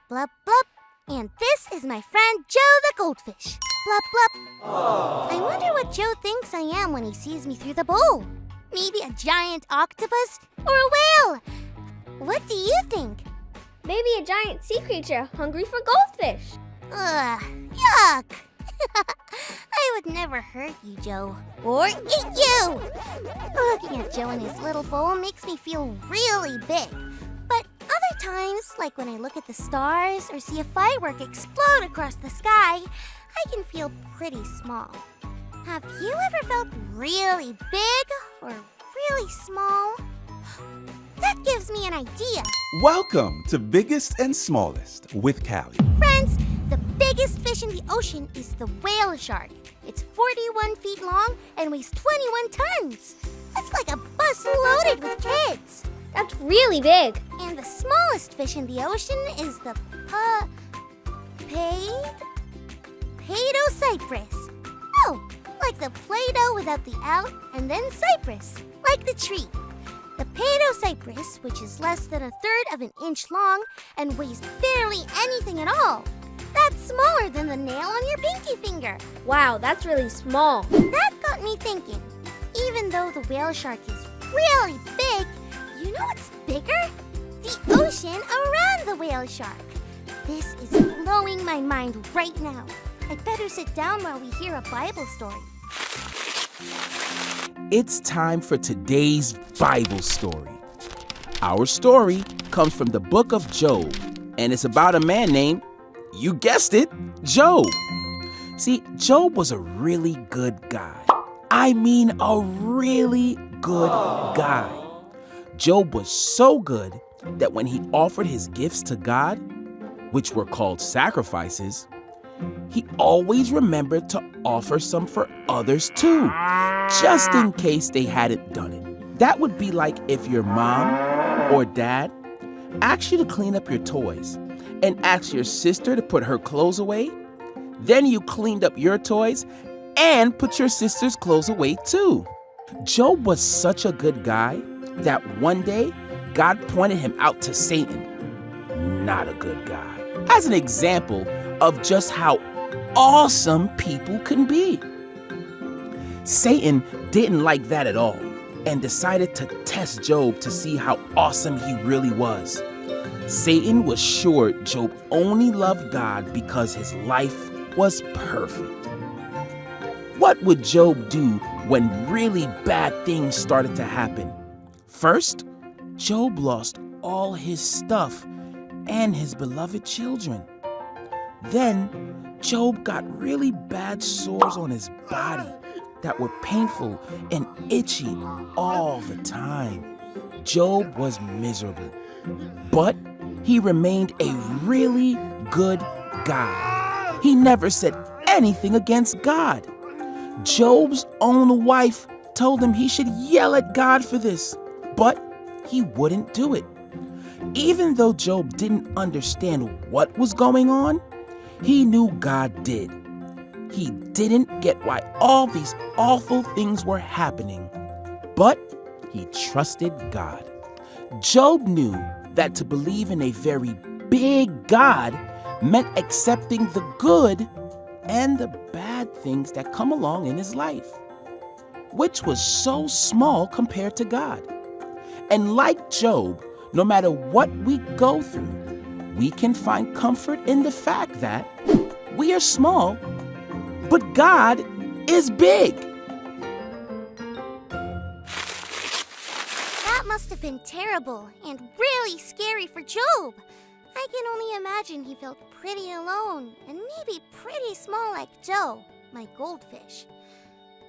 blub, blub. And this is my friend Joe the goldfish. Blub, blub. Aww. I wonder what Joe thinks I am when he sees me through the bowl. Maybe a giant octopus or a whale. What do you think? Maybe a giant sea creature hungry for goldfish. Ugh, yuck. I would never hurt you, Joe. Or eat you! Looking at Joe in his little bowl makes me feel really big. But other times, like when I look at the stars or see a firework explode across the sky, I can feel pretty small. Have you ever felt really big or really small? That gives me an idea. Welcome to Biggest and Smallest with Callie. Friends, the biggest fish in the ocean is the whale shark. It's 41 feet long and weighs 21 tons. That's like a bus loaded with kids. That's really big. And the smallest fish in the ocean is the Paedocypress. Oh, like the Play-Doh without the L, and then cypress, like the tree. The Paedocypress, which is less than a third of an inch long and weighs barely anything at all. That's smaller than the nail on your pinky finger. Wow, that's really small. That got me thinking. Even though the whale shark is really big, you know what's bigger? The ocean around the whale shark. This is blowing my mind right now. I'd better sit down while we hear a Bible story. It's time for today's Bible story. Our story comes from the book of Job, and it's about a man named, you guessed it, Job. See, Job was a really good guy. I mean, a really good guy. Job was so good that when he offered his gifts to God, which were called sacrifices, he always remembered to offer some for others too, just in case they hadn't done it. That would be like if your mom or dad asked you to clean up your toys and asked your sister to put her clothes away. Then you cleaned up your toys and put your sister's clothes away too. Job was such a good guy that one day God pointed him out to Satan, not a good guy, as an example of just how awesome people can be. Satan didn't like that at all and decided to test Job to see how awesome he really was. Satan was sure Job only loved God because his life was perfect. What would Job do when really bad things started to happen? First, Job lost all his stuff and his beloved children. Then, Job got really bad sores on his body that were painful and itchy all the time. Job was miserable, but he remained a really good guy. He never said anything against God. Job's own wife told him he should yell at God for this, but he wouldn't do it. Even though Job didn't understand what was going on, he knew God did. He didn't get why all these awful things were happening, but he trusted God. Job knew that to believe in a very big God meant accepting the good and the bad things that come along in his life, which was so small compared to God. And like Job, no matter what we go through, we can find comfort in the fact that we are small, but God is big. That must have been terrible and really scary for Job. I can only imagine he felt pretty alone and maybe pretty small like Joe, my goldfish.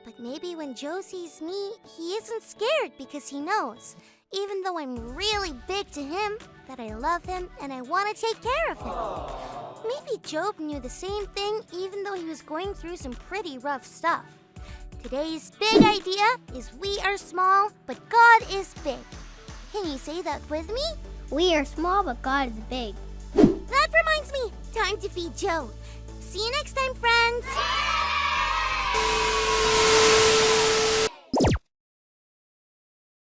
But maybe when Joe sees me, he isn't scared because he knows, even though I'm really big to him, that I love him and I want to take care of him. Maybe Job knew the same thing even though he was going through some pretty rough stuff. Today's big idea is we are small, but God is big. Can you say that with me? We are small, but God is big. That reminds me, time to feed Joe. See you next time, friends.